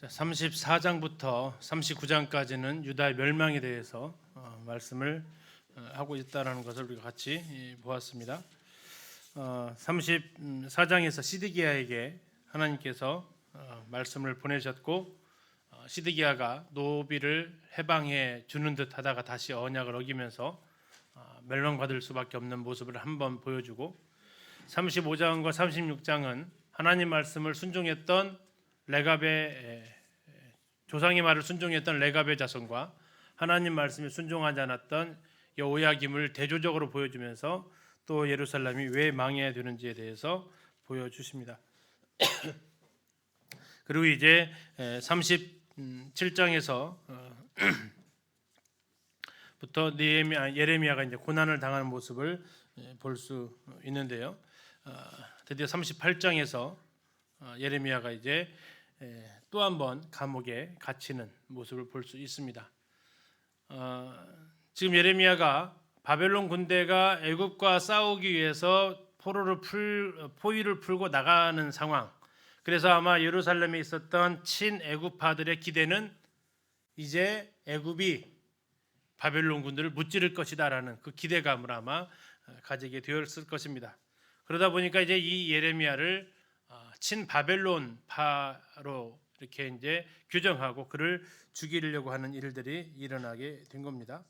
34장부터 39장까지는 유다의 멸망에 대해서 말씀을 하고 있다라는 것을 우리가 같이 보았습니다. 34장에서 시드기야에게 하나님께서 말씀을 보내셨고 시드기야가 노비를 해방해 주는 듯 하다가 다시 언약을 어기면서 멸망받을 수밖에 없는 모습을 한번 보여주고 35장과 36장은 하나님 말씀을 순종했던 레갑의 조상의 말을 순종했던 레갑의 자손과 하나님 말씀에 순종하지 않았던 여호야김을 대조적으로 보여주면서 또 예루살렘이 왜 망해야 되는지에 대해서 보여주십니다. 그리고 이제 37장에서 부터 예레미야가 이제 고난을 당하는 모습을 볼 수 있는데요. 드디어 38장에서 예레미야가 이제 또 한 번 감옥에 갇히는 모습을 볼 수 있습니다. 지금 예레미야가 바벨론 군대가 애굽과 싸우기 위해서 포위를 풀고 나가는 상황. 그래서 아마 예루살렘에 있었던 친애굽파들의 기대는 이제 애굽이 바벨론 군대를 무찌를 것이다라는 그 기대감을 아마 가지게 되었을 것입니다. 그러다 보니까 이제 이 예레미야를 친바벨론파로 이렇게 이제 규정하고 그를 죽이려고 하는 일들이 일어나게 된 겁니다.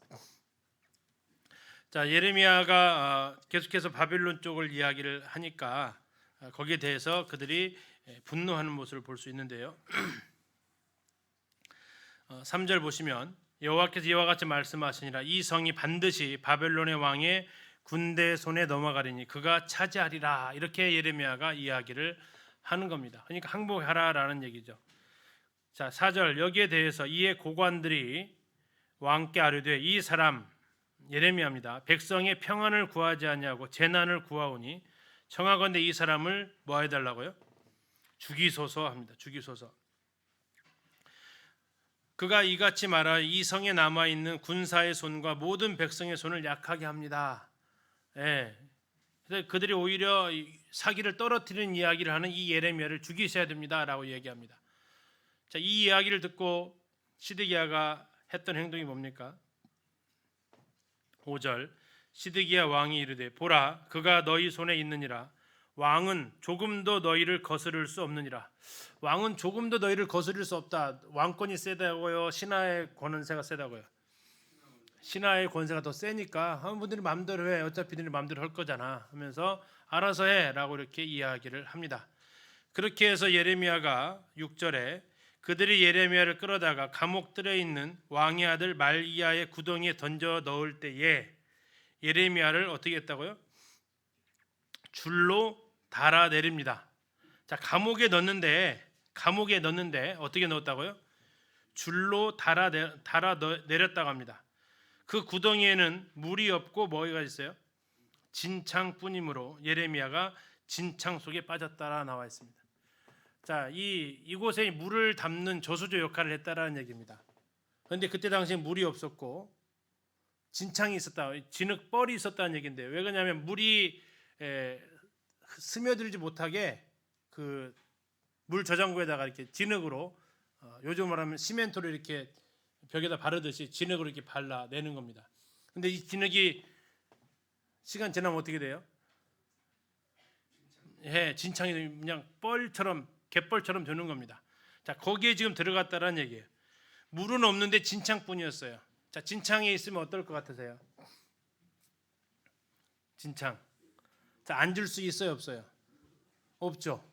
자, 예레미야가 계속해서 바벨론 쪽을 이야기를 하니까 거기에 대해서 그들이 분노하는 모습을 볼 수 있는데요. 3절 보시면 여호와께서 이와 같이 말씀하시니라 이 성이 반드시 바벨론의 왕의 군대 손에 넘어가리니 그가 차지하리라 이렇게 예레미야가 이야기를 하는 겁니다. 그러니까 항복하라라는 얘기죠. 자, 4절 여기에 대해서 이에 고관들이 왕께 아뢰되 이 사람 예레미야입니다. 백성의 평안을 구하지 아니하고 재난을 구하오니 청하건대 이 사람을 뭐 해달라고요? 죽이소서 합니다. 죽이소서. 그가 이같이 말하 이 성에 남아 있는 군사의 손과 모든 백성의 손을 약하게 합니다. 그래서 그들이 오히려 사기를 떨어뜨리는 이야기를 하는 이 예레미야를 죽이셔야 됩니다라고 얘기합니다. 자, 이 이야기를 듣고 시드기야가 했던 행동이 뭡니까? 5절 시드기야 왕이 이르되 보라 그가 너희 손에 있느니라 왕은 조금도 너희를 거스를 수 없느니라. 왕은 조금도 너희를 거스릴 수 없다. 왕권이 세다고요? 신하의 권세가 세다고요? 신하의 권세가 더 세니까 분들이 마음대로 해. 어차피 너희 마음대로 할 거잖아 하면서 알아서 해라고 이렇게 이야기를 합니다. 그렇게 해서 예레미야가 6절에 그들이 예레미야를 끌어다가 감옥들에 있는 왕의 아들 말기야의 구덩이에 던져 넣을 때에 예레미야를 어떻게 했다고요? 줄로 달아 내립니다. 자, 감옥에 넣는데 어떻게 넣었다고요? 줄로 달아 내렸다고 합니다. 그 구덩이에는 물이 없고 뭐가 있어요? 진창뿐이므로 예레미야가 진창 속에 빠졌다라 나와 있습니다. 자, 이곳에 물을 담는 저수조 역할을 했다라는 얘기입니다. 그런데 그때 당시에 물이 없었고 진창이 있었다, 진흙벌이 있었다는 얘기인데 왜 그러냐면 물이 스며들지 못하게 그 물 저장고에다가 이렇게 진흙으로 요즘 말하면 시멘트로 이렇게 벽에다 바르듯이 진흙으로 이렇게 발라내는 겁니다. 근데 이 진흙이 시간 지나면 어떻게 돼요? 진창이 그냥 갯벌처럼 되는 겁니다. 자, 거기에 지금 들어갔다라는 얘기예요. 물은 없는데 진창뿐이었어요. 자, 진창에 있으면 어떨 것 같으세요? 진창. 자, 앉을 수 있어요, 없어요? 없죠.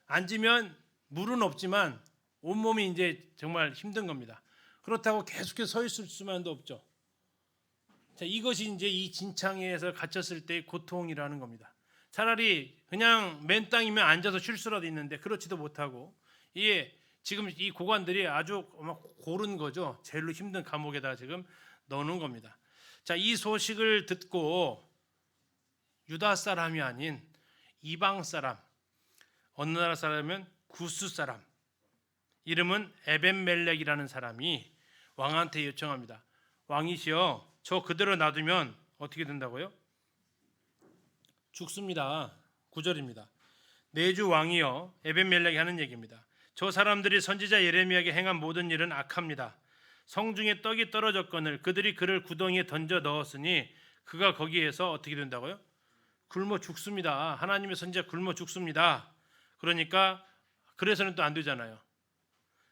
앉으면 물은 없지만 온몸이 이제 정말 힘든 겁니다. 그렇다고 계속해서 서 있을 수만도 없죠. 자, 이것이 이제 이 진창에서 갇혔을 때의 고통이라는 겁니다. 차라리 그냥 맨 땅이면 앉아서 쉴 수라도 있는데 그렇지도 못하고 지금 이 고관들이 아주 고른 거죠. 제일로 힘든 감옥에다 지금 넣는 겁니다. 자, 이 소식을 듣고 유다 사람이 아닌 이방 사람, 어느 나라 사람이면 구스 사람, 이름은 에벤멜렉이라는 사람이 왕한테 요청합니다. 왕이시여, 저 그대로 놔두면 어떻게 된다고요? 죽습니다. 9절입니다. 내주 왕이여, 에벤멜렉이 하는 얘기입니다. 저 사람들이 선지자 예레미야에게 행한 모든 일은 악합니다. 성중에 떡이 떨어졌거늘 그들이 그를 구덩이에 던져 넣었으니 그가 거기에서 어떻게 된다고요? 굶어 죽습니다. 하나님의 선지자 굶어 죽습니다. 그러니까 그래서는 또 안 되잖아요.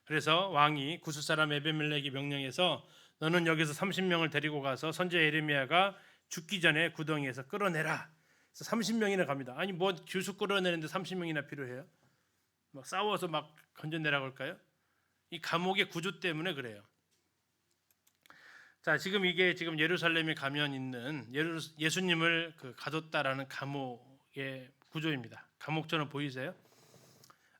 그래서 왕이 구스 사람 에벤멜렉이 명령해서 너는 여기서 30명을 데리고 가서 선지자 예레미야가 죽기 전에 구덩이에서 끌어내라. 그래서 30명이나 갑니다. 아니 뭐 교수 끌어내는데 30명이나 필요해요? 막 싸워서 막 건져내라고 할까요? 이 감옥의 구조 때문에 그래요. 자, 지금 이게 지금 예루살렘에 가면 있는 예수님을 가뒀다라는 감옥의 구조입니다. 감옥처럼 보이세요?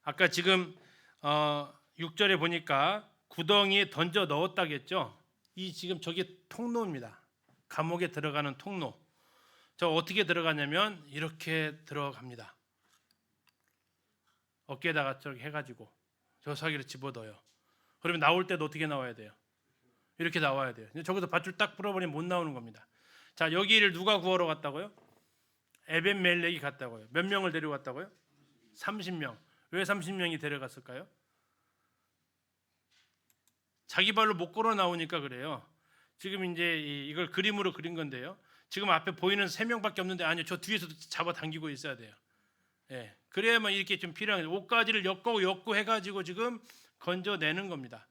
아까 지금 6절에 보니까 구덩이에 던져 넣었다겠죠. 이 지금 저게 통로입니다. 감옥에 들어가는 통로. 저 어떻게 들어가냐면 이렇게 들어갑니다. 어깨에다가 저렇게 해가지고 저 사기를 집어넣어요. 그러면 나올 때도 어떻게 나와야 돼요? 이렇게 나와야 돼요. 저기서 밧줄 딱 풀어버리면 못 나오는 겁니다. 자, 여기를 누가 구하러 갔다고요? 에벤멜렉이 갔다고요. 몇 명을 데려갔다고요? 30명. 왜 30명이 데려갔을까요? 자기 발로 못 걸어 나오니까 그래요. 지금 이제 이걸 그림으로 그린 건데요. 지금 앞에 보이는 3명밖에 없는데 아니요, 저 뒤에서도 잡아 당기고 있어야 돼요. 예, 그래야만 이렇게 좀 필요한 옷가지를 엮고 해가지고 지금 건져내는 겁니다.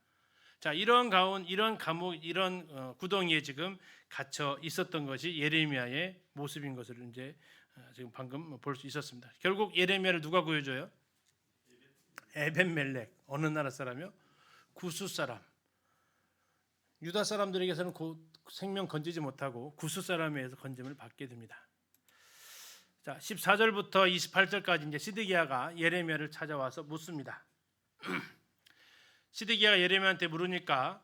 자, 이런 감옥, 이런 구덩이에 지금 갇혀 있었던 것이 예레미야의 모습인 것을 이제 지금 방금 볼 수 있었습니다. 결국 예레미야를 누가 구해줘요? 에벤멜렉. 어느 나라 사람이요? 구스 사람. 유다 사람들에게서는 생명 건지지 못하고 구스 사람에 의해서 건짐을 받게 됩니다. 자, 14절부터 28절까지 이제 시드기야가 예레미야를 찾아와서 묻습니다. 시드기야가 예레미야한테 물으니까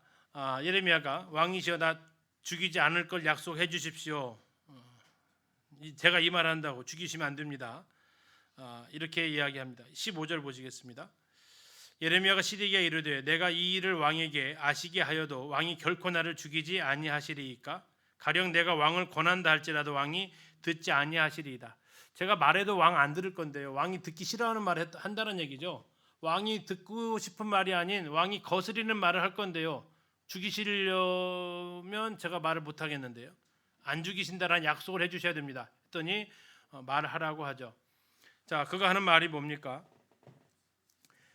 예레미야가 왕이시여 나 죽이지 않을 걸 약속해 주십시오. 제가 이 말 한다고 죽이시면 안 됩니다. 이렇게 이야기합니다. 15절 보시겠습니다. 예레미야가 시드기야에 이르되 내가 이 일을 왕에게 아시게 하여도 왕이 결코 나를 죽이지 아니하시리이까 가령 내가 왕을 권한다 할지라도 왕이 듣지 아니하시리이다. 제가 말해도 왕 안 들을 건데요. 왕이 듣기 싫어하는 말을 한다는 얘기죠. 왕이 듣고 싶은 말이 아닌 왕이 거스리는 말을 할 건데요. 죽이시려면 제가 말을 못 하겠는데요. 안 죽이신다라는 약속을 해주셔야 됩니다. 했더니 말을 하라고 하죠. 자, 그가 하는 말이 뭡니까?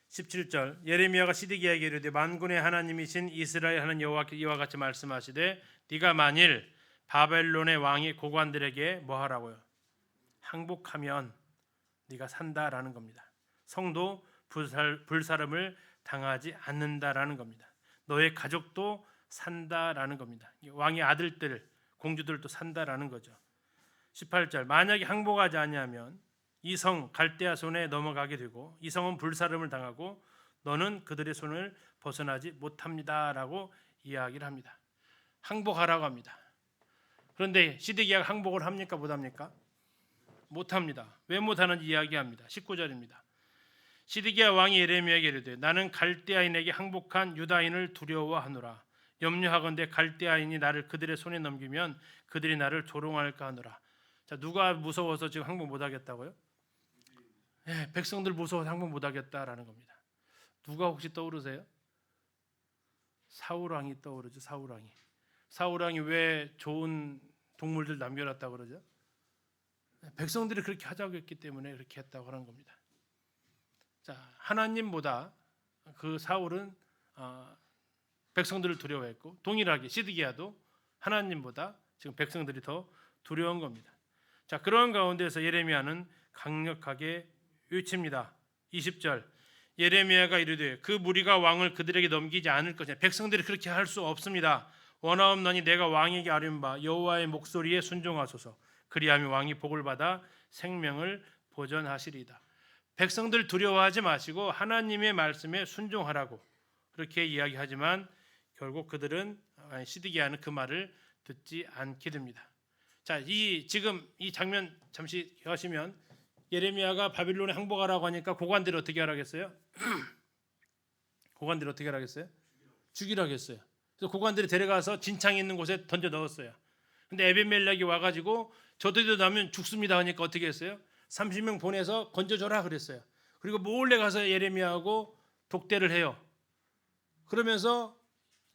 17절 예레미야가 시드기야에게 이르되 만군의 하나님이신 이스라엘 하는 여호와께서 이와 같이 말씀하시되 네가 만일 바벨론의 왕이 고관들에게 뭐 하라고요? 항복하면 네가 산다라는 겁니다. 성도 불사름을 당하지 않는다라는 겁니다. 너의 가족도 산다라는 겁니다. 왕의 아들들, 공주들도 산다라는 거죠. 18절 만약에 항복하지 아니하면 이 성 갈대아 손에 넘어가게 되고 이 성은 불사름을 당하고 너는 그들의 손을 벗어나지 못합니다라고 이야기를 합니다. 항복하라고 합니다. 그런데 시드기야가 항복을 합니까 못합니까? 못합니다. 왜 못하는지 이야기합니다. 19절입니다. 시드기야 왕이 예레미야에게 이르되 나는 갈대아인에게 항복한 유다인을 두려워하노라. 염려하건대 갈대아인이 나를 그들의 손에 넘기면 그들이 나를 조롱할까 하노라. 자, 누가 무서워서 지금 항복 못하겠다고요? 네, 백성들 무서워서 항복 못하겠다라는 겁니다. 누가 혹시 떠오르세요? 사울왕이 떠오르죠. 사울왕이 왜 좋은 동물들 남겨놨다고 그러죠? 백성들이 그렇게 하자고 했기 때문에 그렇게 했다고 하는 겁니다. 자, 하나님보다 그 사울은 백성들을 두려워했고 동일하게 시드기야도 하나님보다 지금 백성들이 더 두려운 겁니다. 자, 그런 가운데서 예레미야는 강력하게 외칩니다. 20절 예레미야가 이르되 그 무리가 왕을 그들에게 넘기지 않을 것이냐. 백성들이 그렇게 할 수 없습니다. 원하옵나니 내가 왕에게 아뢰는 바 여호와의 목소리에 순종하소서. 그리하면 왕이 복을 받아 생명을 보전하시리이다. 백성들 두려워하지 마시고 하나님의 말씀에 순종하라고 그렇게 이야기하지만 결국 그들은 시드기야는 그 말을 듣지 않게 됩니다. 자, 지금 이 장면 잠시 하시면 예레미야가 바빌론에 항복하라고 하니까 고관들이 어떻게 하라겠어요? 고관들이 어떻게 하라겠어요? 죽이라겠어요. 그래서 고관들이 데려가서 진창이 있는 곳에 던져 넣었어요. 근데 에벤멜렉이 와가지고 저들도 나면 죽습니다 하니까 어떻게 했어요? 30명 보내서 건져줘라 그랬어요. 그리고 몰래 가서 예레미야하고 독대를 해요. 그러면서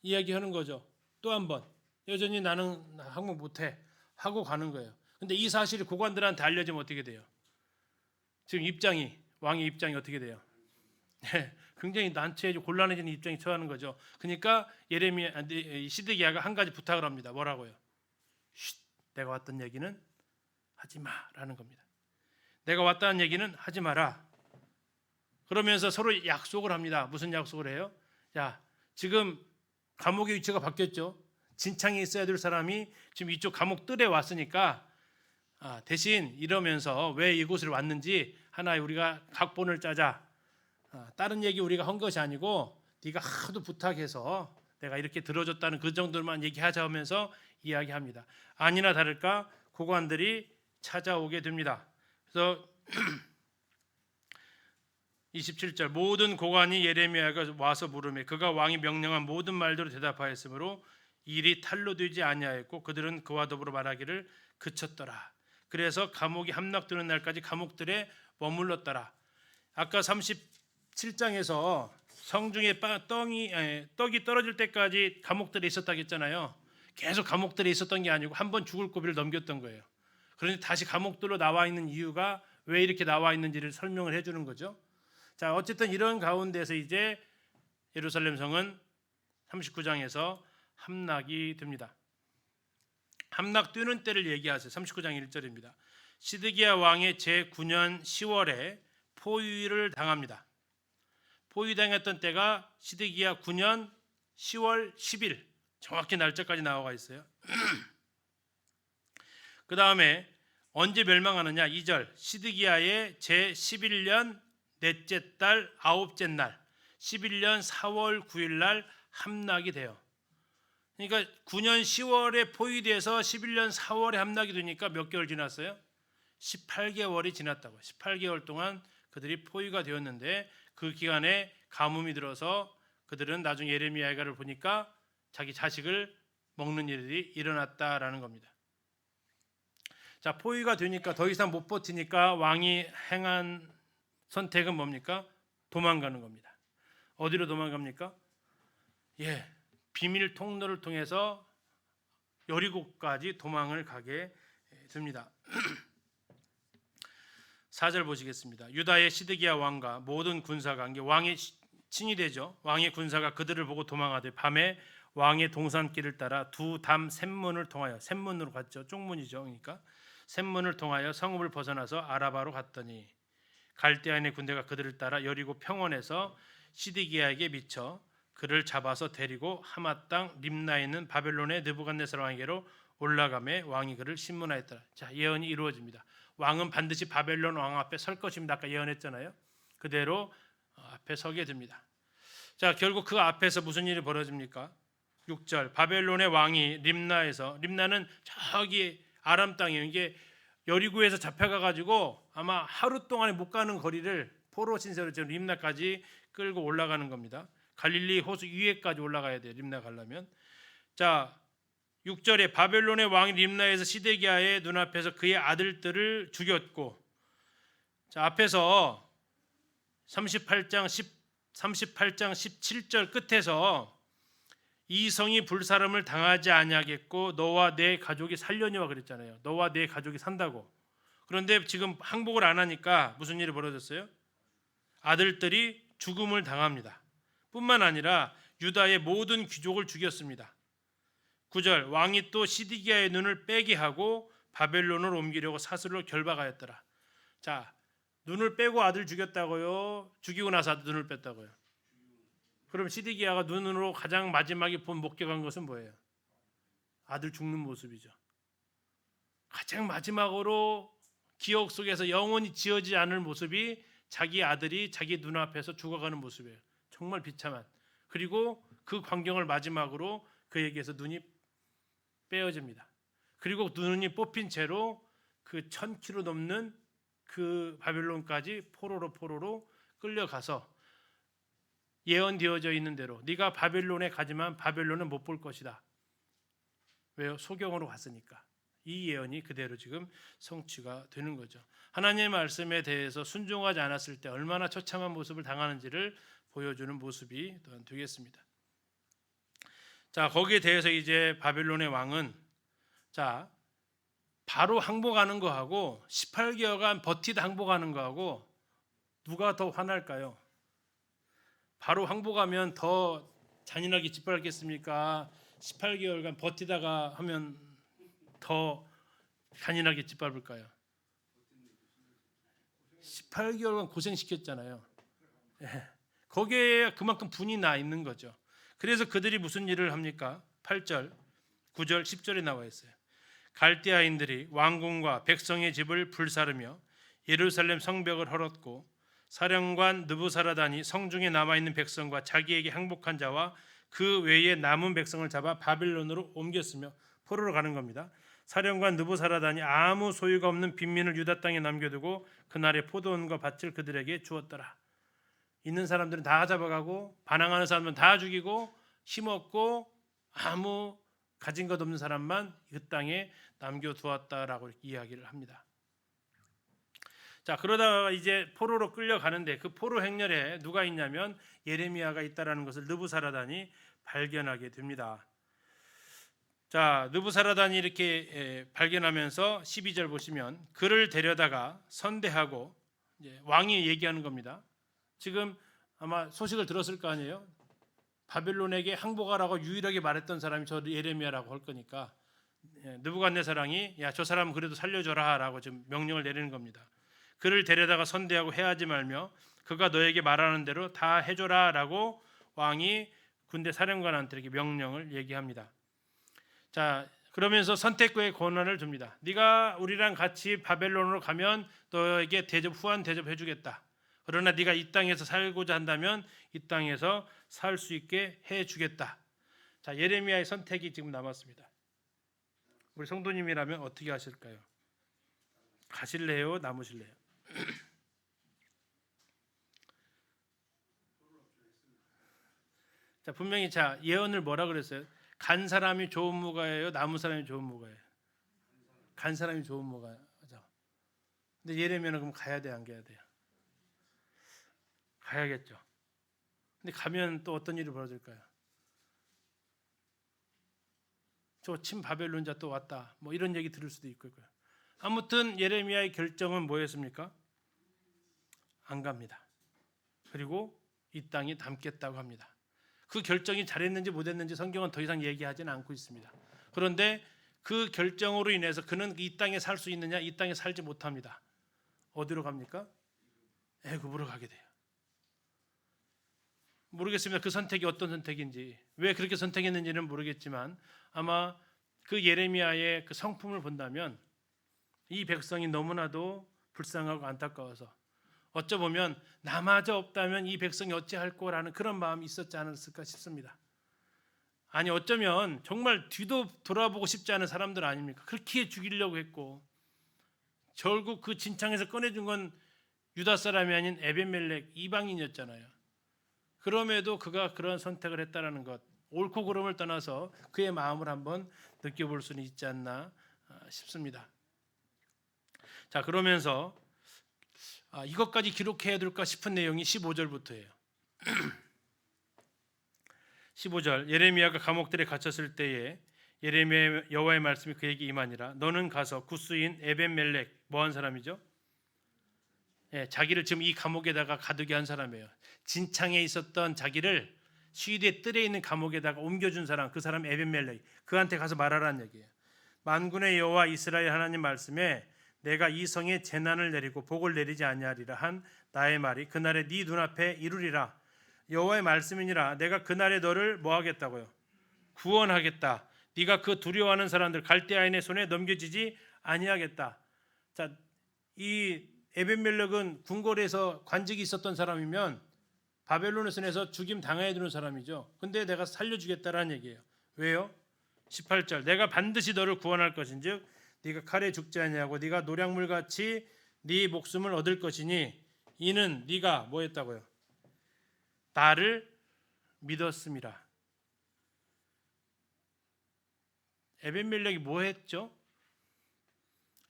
이야기하는 거죠. 또 한 번 여전히 나는 항복 못해 하고 가는 거예요. 근데 이 사실이 고관들한테 알려지면 어떻게 돼요? 지금 왕의 입장이 어떻게 돼요? 굉장히 난처해지고 곤란해지는 입장에 처하는 거죠. 그러니까 시드기야가 한 가지 부탁을 합니다. 뭐라고요? 쉿, 내가 왔던 얘기는 하지 마라는 겁니다. 내가 왔다는 얘기는 하지 마라. 그러면서 서로 약속을 합니다. 무슨 약속을 해요? 자, 지금 감옥의 위치가 바뀌었죠. 진창에 있어야 될 사람이 지금 이쪽 감옥 뜰에 왔으니까 대신 이러면서 왜 이곳을 왔는지 하나 우리가 각본을 짜자. 다른 얘기 우리가 한 것이 아니고 네가 하도 부탁해서 내가 이렇게 들어줬다는 그 정도만 얘기하자 하면서 이야기합니다. 아니나 다를까 고관들이 찾아오게 됩니다. 그래서 27절 모든 고관이 예레미야가 와서 물으매 그가 왕이 명령한 모든 말대로 대답하였으므로 일이 탈로 되지 아니하였고 그들은 그와 더불어 말하기를 그쳤더라. 그래서 감옥이 함락되는 날까지 감옥들에 머물렀더라. 아까 37장에서 성중에 떡이 떨어질 때까지 감옥들에 있었다고 했잖아요. 계속 감옥들에 있었던 게 아니고 한 번 죽을 고비를 넘겼던 거예요. 그런데 다시 감옥들로 나와 있는 이유가 왜 이렇게 나와 있는지를 설명을 해주는 거죠. 자, 어쨌든 이런 가운데서 이제 예루살렘 성은 39장에서 함락이 됩니다. 함락되는 때를 얘기하세요. 39장 1절입니다. 시드기야 왕의 제9년 10월에 포위를 당합니다. 포위당했던 때가 시드기야 9년 10월 10일 정확히 날짜까지 나와 있어요. 그 다음에 언제 멸망하느냐 2절 시드기야의 제11년 넷째 달 아홉째 날 11년 4월 9일 날 함락이 돼요. 그러니까 9년 10월에 포위돼서 11년 4월에 함락이 되니까 몇 개월 지났어요? 18개월이 지났다고. 18개월 동안 그들이 포위가 되었는데 그 기간에 가뭄이 들어서 그들은 나중에 예레미야가를 보니까 자기 자식을 먹는 일이 일어났다라는 겁니다. 자, 포위가 되니까 더 이상 못 버티니까 왕이 행한 선택은 뭡니까? 도망가는 겁니다. 어디로 도망갑니까? 비밀 통로를 통해서 여리고까지 도망을 가게 됩니다. 4절 보시겠습니다. 유다의 시드기야 왕과 모든 군사가 왕의 친이 되죠. 왕의 군사가 그들을 보고 도망하되 밤에 왕의 동산길을 따라 두 담 샘문을 통하여 샘문으로 갔죠. 쪽문이죠. 그러니까 샘문을 통하여 성읍을 벗어나서 아라바로 갔더니 갈대아인의 군대가 그들을 따라 여리고 평원에서 시드기야에게 미쳐 그를 잡아서 데리고 하맛 땅 림나에 있는 바벨론의 느부갓네살 왕에게로 올라가매 왕이 그를 신문하였더라. 자, 예언이 이루어집니다. 왕은 반드시 바벨론 왕 앞에 설 것입니다. 아까 예언했잖아요. 그대로 앞에 서게 됩니다. 자, 결국 그 앞에서 무슨 일이 벌어집니까? 6절 바벨론의 왕이 림나는 저기 아람 땅이에요. 이게 여리고에서 잡혀가가지고 아마 하루 동안에 못 가는 거리를 포로 신세로 지금 림나까지 끌고 올라가는 겁니다. 갈릴리 호수 위에까지 올라가야 돼요. 림나 가려면. 자, 6절에 바벨론의 왕이 림나에서 시드기야의 눈앞에서 그의 아들들을 죽였고, 자, 앞에서 38장 17절 끝에서 이 성이 불사름을 당하지 아니하겠고 너와 내 가족이 살려니와 그랬잖아요. 너와 내 가족이 산다고. 그런데 지금 항복을 안 하니까 무슨 일이 벌어졌어요? 아들들이 죽음을 당합니다. 뿐만 아니라 유다의 모든 귀족을 죽였습니다. 9절 왕이 또 시드기야의 눈을 빼게 하고 바벨론을 옮기려고 사슬로 결박하였더라. 자, 눈을 빼고 아들 죽였다고요? 죽이고 나서 아들 눈을 뺐다고요? 그럼 시드기야가 눈으로 가장 마지막에 목격한 것은 뭐예요? 아들 죽는 모습이죠. 가장 마지막으로 기억 속에서 영원히 지워지지 않을 모습이 자기 아들이 자기 눈앞에서 죽어가는 모습이에요. 정말 비참한. 그리고 그 광경을 마지막으로 그에게서 눈이 빼어집니다. 그리고 눈이 뽑힌 채로 그 1000km 넘는 그 바벨론까지 포로로 끌려가서 예언되어져 있는 대로 네가 바벨론에 가지만 바벨론은 못 볼 것이다. 왜요? 소경으로 갔으니까. 이 예언이 그대로 지금 성취가 되는 거죠. 하나님의 말씀에 대해서 순종하지 않았을 때 얼마나 처참한 모습을 당하는지를 보여주는 모습이 또한 되겠습니다. 자, 거기에 대해서 이제 바벨론의 왕은 자, 바로 항복하는 거하고 18개월간 버티다 항복하는 거하고 누가 더 화날까요? 바로 항복하면 더 잔인하게 짓밟겠습니까? 18개월간 버티다가 하면 더 잔인하게 짓밟을까요? 18개월간 고생시켰잖아요. 거기에 그만큼 분이 나 있는 거죠. 그래서 그들이 무슨 일을 합니까? 8절, 9절, 10절에 나와 있어요. 갈대아인들이 왕궁과 백성의 집을 불사르며 예루살렘 성벽을 헐었고 사령관 느부사라단이 성중에 남아있는 백성과 자기에게 항복한 자와 그 외에 남은 백성을 잡아 바빌론으로 옮겼으며 포로로 가는 겁니다. 사령관 느부사라단이 아무 소유가 없는 빈민을 유다 땅에 남겨두고 그날의 포도원과 밭을 그들에게 주었더라. 있는 사람들은 다 잡아가고 반항하는 사람들은 다 죽이고 힘없고 아무 가진 것 없는 사람만 그 땅에 남겨두었다라고 이야기를 합니다. 자, 그러다가 이제 포로로 끌려가는데 그 포로 행렬에 누가 있냐면 예레미야가 있다라는 것을 느부사라단이 발견하게 됩니다. 자, 느부사라단이 이렇게 발견하면서 12절 보시면 그를 데려다가 선대하고 이제 왕이 얘기하는 겁니다. 지금 아마 소식을 들었을 거 아니에요. 바벨론에게 항복하라고 유일하게 말했던 사람이 저 예레미야라고 할 거니까 느부갓네살왕이 야, 저 사람 그래도 살려줘라라고 지금 명령을 내리는 겁니다. 그를 데려다가 선대하고 해하지 말며 그가 너에게 말하는 대로 다 해줘라라고 왕이 군대 사령관한테 이렇게 명령을 얘기합니다. 자, 그러면서 선택의 권한을 줍니다. 네가 우리랑 같이 바벨론으로 가면 너에게 후한 대접해주겠다. 그러나 네가 이 땅에서 살고자 한다면 이 땅에서 살 수 있게 해주겠다. 자, 예레미야의 선택이 지금 남았습니다. 우리 성도님이라면 어떻게 하실까요? 가실래요? 남으실래요? 자, 분명히 자 예언을 뭐라 그랬어요? 간 사람이 좋은 무가예요? 남은 사람이 좋은 무가예요? 간 사람이 좋은 무가죠. 근데 예레미야는 그럼 가야 돼, 안 가야 돼요? 가야겠죠. 근데 가면 또 어떤 일이 벌어질까요? 저 친 바벨론자 또 왔다. 뭐 이런 얘기 들을 수도 있고요. 아무튼 예레미야의 결정은 뭐였습니까? 안 갑니다. 그리고 이 땅에 남겠다고 합니다. 그 결정이 잘했는지 못했는지 성경은 더 이상 얘기하지는 않고 있습니다. 그런데 그 결정으로 인해서 그는 이 땅에 살 수 있느냐? 이 땅에 살지 못합니다. 어디로 갑니까? 애굽으로 가게 돼요. 모르겠습니다. 그 선택이 어떤 선택인지, 왜 그렇게 선택했는지는 모르겠지만 아마 그 예레미야의 그 성품을 본다면 이 백성이 너무나도 불쌍하고 안타까워서 어쩌보면 나마저 없다면 이 백성이 어찌할 거라는 그런 마음이 있었지 않았을까 싶습니다. 아니 어쩌면 정말 뒤도 돌아보고 싶지 않은 사람들 아닙니까? 그렇게 죽이려고 했고 결국 그 진창에서 꺼내준 건 유다 사람이 아닌 에벤멜렉 이방인이었잖아요. 그럼에도 그가 그런 선택을 했다는 것, 옳고 그름을 떠나서 그의 마음을 한번 느껴볼 수는 있지 않나 싶습니다. 자, 그러면서 이것까지 기록해야 될까 싶은 내용이 15절부터예요. 15절 예레미야가 감옥들에 갇혔을 때에 예레미야 여호와의 말씀이 그에게 임하니라. 너는 가서 구스인 에벤멜렉 뭐한 사람이죠? 자기를 지금 이 감옥에다가 가두게 한 사람이에요. 진창에 있었던 자기를 시위대 뜰에 있는 감옥에다가 옮겨준 사람, 그 사람 에벤멜렉, 그한테 가서 말하라는 얘기예요. 만군의 여호와 이스라엘 하나님 말씀에 내가 이 성에 재난을 내리고 복을 내리지 아니하리라 한 나의 말이 그날에 네 눈앞에 이루리라. 여호와의 말씀이니라. 내가 그날에 너를 뭐 하겠다고요? 구원하겠다. 네가 그 두려워하는 사람들 갈대아인의 손에 넘겨지지 아니하겠다. 자, 이 에벤멜렉은 궁궐에서 관직이 있었던 사람이면 바벨론의 손에서 죽임 당해야 되는 사람이죠. 근데 내가 살려주겠다라는 얘기예요. 왜요? 18절 내가 반드시 너를 구원할 것인즉 네가 칼에 죽지 아니하고 네가 노략물같이 네 목숨을 얻을 것이니 이는 네가 뭐 했다고요? 나를 믿었음이라. 에벤멜렉이 뭐 했죠?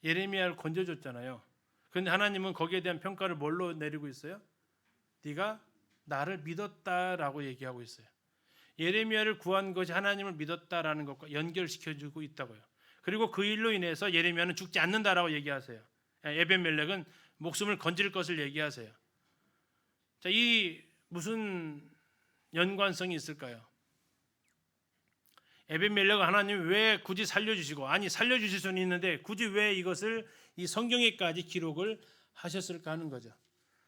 예레미야를 건져줬잖아요. 그런데 하나님은 거기에 대한 평가를 뭘로 내리고 있어요? 네가 나를 믿었다라고 얘기하고 있어요. 예레미야를 구한 것이 하나님을 믿었다라는 것과 연결시켜주고 있다고요. 그리고 그 일로 인해서 예레미야는 죽지 않는다라고 얘기하세요. 에벤멜렉은 목숨을 건질 것을 얘기하세요. 자, 이 무슨 연관성이 있을까요? 에벤멜렉은 하나님 왜 굳이 살려주시고, 아니 살려주실 수는 있는데 굳이 왜 이것을 이 성경에까지 기록을 하셨을까 하는 거죠.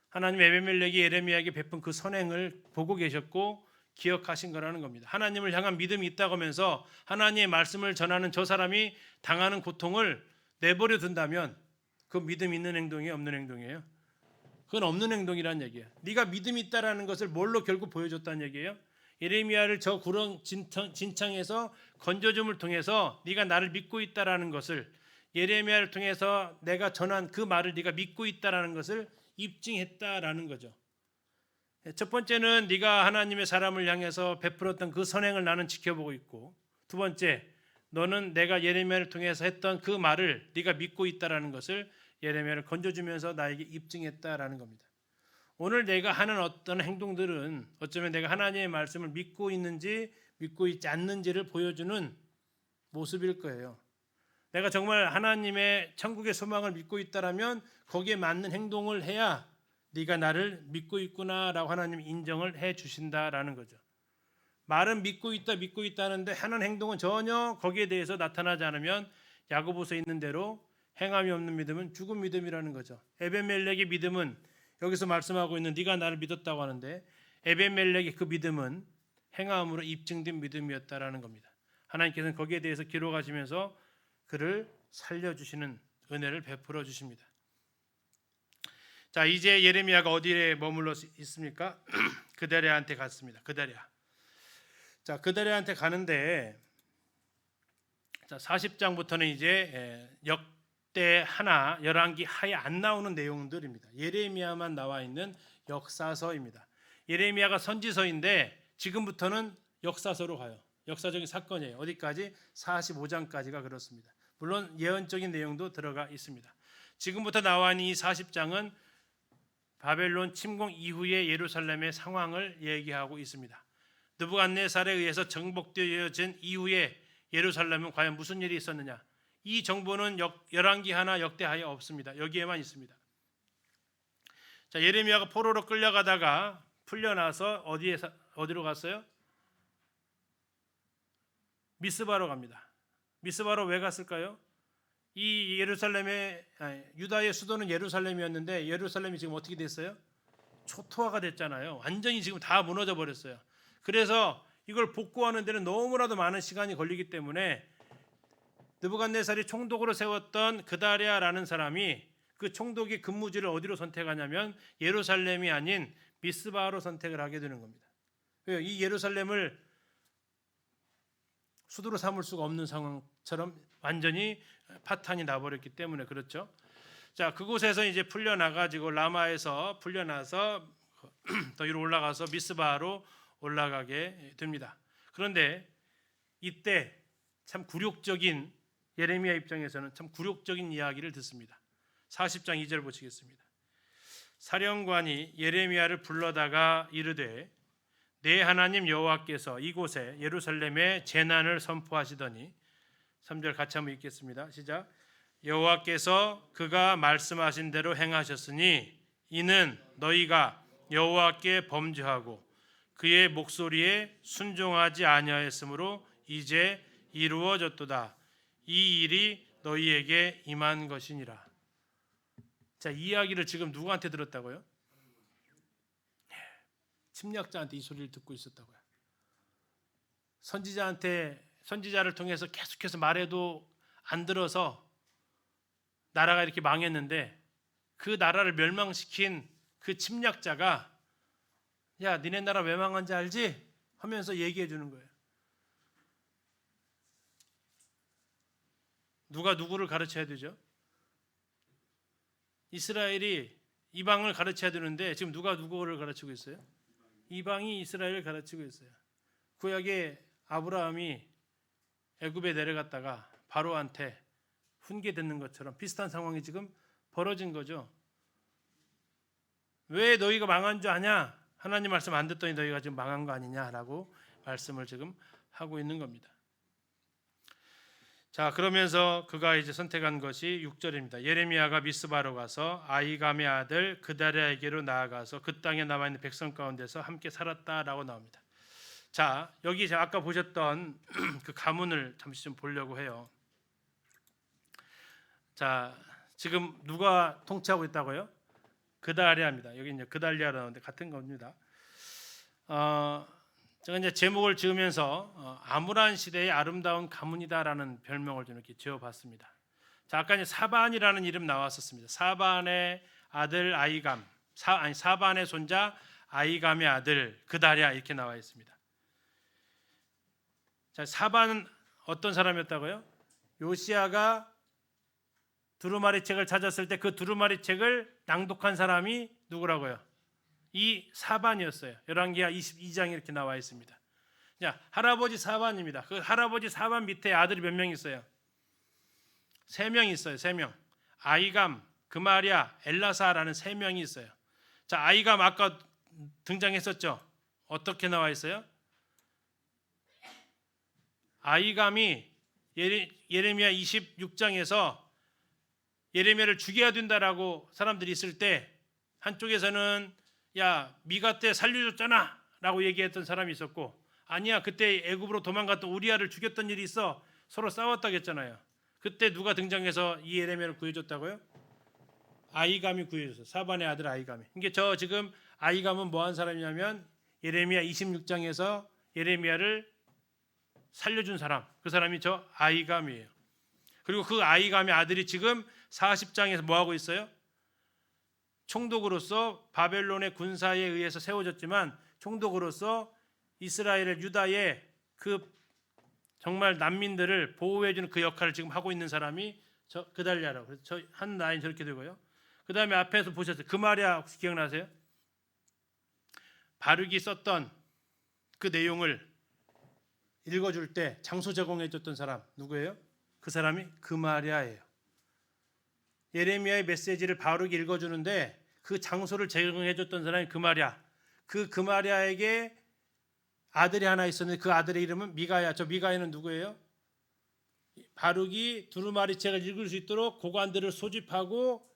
하나님 에벤멜렉이 예레미야에게 베푼 그 선행을 보고 계셨고 기억하신 거라는 겁니다. 하나님을 향한 믿음이 있다고 하면서 하나님의 말씀을 전하는 저 사람이 당하는 고통을 내버려 둔다면 그 믿음 있는 행동이 없는 행동이에요. 그건 없는 행동이란 얘기예요. 네가 믿음이 있다라는 것을 뭘로 결국 보여줬다는 얘기예요. 예레미야를 저 구렁 진창에서 건져줌을 통해서 네가 나를 믿고 있다라는 것을, 예레미야를 통해서 내가 전한 그 말을 네가 믿고 있다라는 것을 입증했다라는 거죠. 첫 번째는 네가 하나님의 사람을 향해서 베풀었던 그 선행을 나는 지켜보고 있고, 두 번째, 너는 내가 예레미야를 통해서 했던 그 말을 네가 믿고 있다라는 것을 예레미야를 건져주면서 나에게 입증했다라는 겁니다. 오늘 내가 하는 어떤 행동들은 어쩌면 내가 하나님의 말씀을 믿고 있는지 믿고 있지 않는지를 보여주는 모습일 거예요. 내가 정말 하나님의 천국의 소망을 믿고 있다라면 거기에 맞는 행동을 해야 네가 나를 믿고 있구나라고 하나님 인정을 해 주신다라는 거죠. 말은 믿고 있다 하는데 하는 행동은 전혀 거기에 대해서 나타나지 않으면 야고보서에 있는 대로 행함이 없는 믿음은 죽은 믿음이라는 거죠. 에벤멜렉의 믿음은 여기서 말씀하고 있는 네가 나를 믿었다고 하는데 에벤멜렉의 그 믿음은 행함으로 입증된 믿음이었다라는 겁니다. 하나님께서는 거기에 대해서 기록하시면서 그를 살려주시는 은혜를 베풀어 주십니다. 자, 이제 예레미야가 어디에 머물러 있습니까? 그다랴한테 갔습니다. 그다랴. 자, 그다랴한테 가는데, 자, 40장부터는 이제 역대 하나 열왕기 하에 안 나오는 내용들입니다. 예레미야만 나와 있는 역사서입니다. 예레미야가 선지서인데 지금부터는 역사서로 가요. 역사적인 사건이에요. 어디까지? 45장까지가 그렇습니다. 물론 예언적인 내용도 들어가 있습니다. 지금부터 나와 있는 이 40장은 바벨론 침공 이후의 예루살렘의 상황을 얘기하고 있습니다. 느부갓네살에 의해서 정복되어진 이후에 예루살렘은 과연 무슨 일이 있었느냐? 이 정보는 열왕기 하나 역대하에 없습니다. 여기에만 있습니다. 자, 예레미야가 포로로 끌려가다가 풀려나서 어디로 갔어요? 미스바로 갑니다. 미스바로 왜 갔을까요? 이 유다의 수도는 예루살렘이었는데 예루살렘이 지금 어떻게 됐어요? 초토화가 됐잖아요. 완전히 지금 다 무너져 버렸어요. 그래서 이걸 복구하는 데는 너무나도 많은 시간이 걸리기 때문에 느부갓네살이 총독으로 세웠던 그다랴라는 사람이 그 총독의 근무지를 어디로 선택하냐면 예루살렘이 아닌 미스바로 선택을 하게 되는 겁니다. 이 예루살렘을 수도로 삼을 수가 없는 상황처럼 완전히 파탄이 나버렸기 때문에 그렇죠. 자, 그곳에서 이제 풀려나가지고 라마에서 풀려나서 더 위로 올라가서 미스바로 올라가게 됩니다. 그런데 이때 참 굴욕적인, 예레미야 입장에서는 참 굴욕적인 이야기를 듣습니다. 40장 2절 보시겠습니다. 사령관이 예레미야를 불러다가 이르되 내 하나님 여호와께서 이곳에 예루살렘에 재난을 선포하시더니, 3절 같이 한번 읽겠습니다. 시작. 여호와께서 그가 말씀하신 대로 행하셨으니 이는 너희가 여호와께 범죄하고 그의 목소리에 순종하지 아니하였으므로 이제 이루어졌도다. 이 일이 너희에게 임한 것이니라. 자, 이 이야기를 지금 누구한테 들었다고요? 침략자한테 이 소리를 듣고 있었다고요. 선지자를 통해서 계속해서 말해도 안 들어서 나라가 이렇게 망했는데 그 나라를 멸망시킨 그 침략자가 야, 니네 나라 왜 망한지 알지? 하면서 얘기해 주는 거예요. 누가 누구를 가르쳐야 되죠? 이스라엘이 이방을 가르쳐야 되는데 지금 누가 누구를 가르치고 있어요? 이방이 이스라엘을 가르치고 있어요. 구약에 아브라함이 애굽에 내려갔다가 바로한테 훈계듣는 것처럼 비슷한 상황이 지금 벌어진 거죠. 왜 너희가 망한 줄 아냐? 하나님 말씀 안 듣더니 너희가 지금 망한 거 아니냐라고 말씀을 지금 하고 있는 겁니다. 자, 그러면서 그가 이제 선택한 것이 6절입니다. 예레미야가 미스바로 가서 아이감의 아들 그다랴에게로 나아가서 그 땅에 남아 있는 백성 가운데서 함께 살았다라고 나옵니다. 자, 여기 제가 아까 보셨던 그 가문을 잠시 좀 보려고 해요. 자, 지금 누가 통치하고 있다고요? 그다랴입니다. 여기 이제 그달랴라는데 같은 겁니다. 제가 이제 제목을 지으면서 아므란 시대의 아름다운 가문이다라는 별명을 좀 이렇게 지어봤습니다. 자, 아까 이제 사반이라는 이름 나왔었습니다. 사반의 아들 아이감, 사반의 손자 아이감의 아들 그다랴 이렇게 나와 있습니다. 자, 사반은 어떤 사람이었다고요? 요시야가 두루마리 책을 찾았을 때 그 두루마리 책을 낭독한 사람이 누구라고요? 이 사반이었어요. 열왕기하 22장에 이렇게 나와 있습니다. 자, 할아버지 사반입니다. 그 할아버지 사반 밑에 아들이 몇 명 있어요? 3명 있어요. 3명. 아이감, 그마랴, 엘라사라는 3명이 있어요. 자, 아이감 아까 등장했었죠. 어떻게 나와 있어요? 아이감이 예레미야 26장에서 예레미야를 죽여야 된다라고 사람들이 있을 때 한쪽에서는 야, 미가 때 살려줬잖아 라고 얘기했던 사람이 있었고, 아니야, 그때 애굽으로 도망갔던 우리아를 죽였던 일이 있어, 서로 싸웠다고 했잖아요. 그때 누가 등장해서 이 예레미야를 구해줬다고요? 아이감이 구해줬어요. 사반의 아들 아이감이. 이게 저 지금 아이감은 뭐한 사람이냐면 예레미야 26장에서 예레미야를 살려준 사람, 그 사람이 저 아이감이에요. 그리고 그 아이감의 아들이 지금 40장에서 뭐하고 있어요? 총독으로서 바벨론의 군사에 의해서 세워졌지만 총독으로서 이스라엘의 유다의 그 정말 난민들을 보호해주는 그 역할을 지금 하고 있는 사람이 저 그달랴라고. 그래서 저 한 라인 저렇게 되고요. 그 다음에 앞에서 보셨어요. 그마랴 혹시 기억나세요? 바룩이 썼던 그 내용을 읽어줄 때 장소 제공해줬던 사람 누구예요? 그 사람이 그마랴예요. 예레미야의 메시지를 바룩이 읽어주는데 그 장소를 제공해줬던 사람이 그마랴. 그 그마랴에게 아들이 하나 있었는데 그 아들의 이름은 미가야. 저 미가야는 누구예요? 바룩이 두루마리 책을 읽을 수 있도록 고관들을 소집하고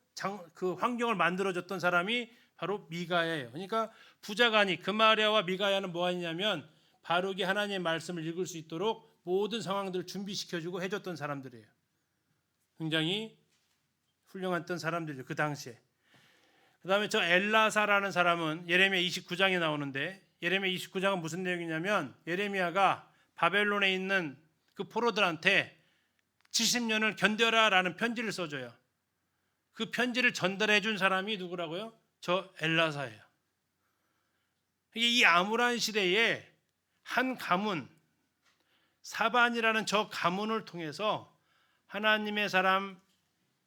그 환경을 만들어줬던 사람이 바로 미가야예요. 그러니까 부자간이 그마랴와 미가야는 뭐 하냐면 바룩이 하나님의 말씀을 읽을 수 있도록 모든 상황들을 준비시켜주고 해줬던 사람들이에요. 굉장히 훌륭했던 사람들이죠. 그 당시에. 그 다음에 저 엘라사라는 사람은 예레미야 29장에 나오는데, 예레미야 29장은 무슨 내용이냐면 예레미야가 바벨론에 있는 그 포로들한테 70년을 견뎌라 라는 편지를 써줘요. 그 편지를 전달해 준 사람이 누구라고요? 저 엘라사예요. 이 아므란 시대에 한 가문, 사반이라는 저 가문을 통해서 하나님의 사람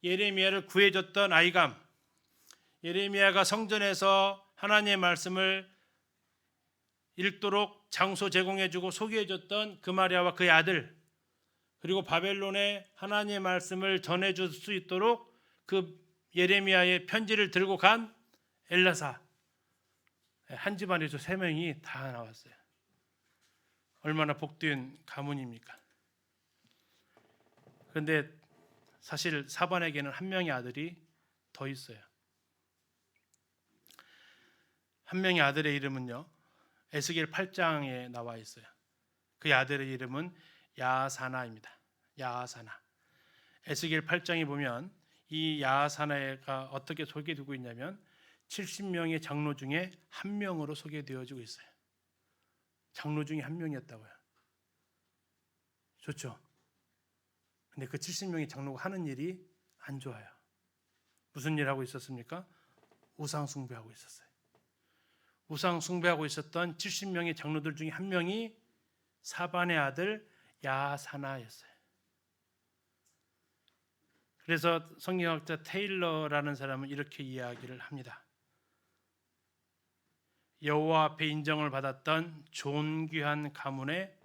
예레미야를 구해줬던 아이감, 예레미야가 성전에서 하나님의 말씀을 읽도록 장소 제공해주고 소개해줬던 그마랴와 그의 아들, 그리고 바벨론에 하나님의 말씀을 전해줄 수 있도록 그 예레미야의 편지를 들고 간 엘라사, 한 집안에서 3명이 다 나왔어요. 얼마나 복된 가문입니까? 그런데 사실 사반에게는 한 명의 아들이 더 있어요. 한 명의 아들의 이름은요, 에스겔 8장에 나와 있어요. 그 아들의 이름은 야사나입니다. 야사나. 에스겔 8장에 보면 이 야사나가 어떻게 소개되고 있냐면 70명의 장로 중에 한 명으로 소개되어지고 있어요. 장로 중에 한 명이었다고요. 좋죠? 근데 그 70명의 장로가 하는 일이 안 좋아요. 무슨 일 하고 있었습니까? 우상 숭배하고 있었어요. 우상 숭배하고 있었던 70명의 장로들 중에 한 명이 사반의 아들 야사나였어요. 그래서 성경학자 테일러라는 사람은 이렇게 이야기를 합니다. 여호와 앞에 인정을 받았던 존귀한 가문의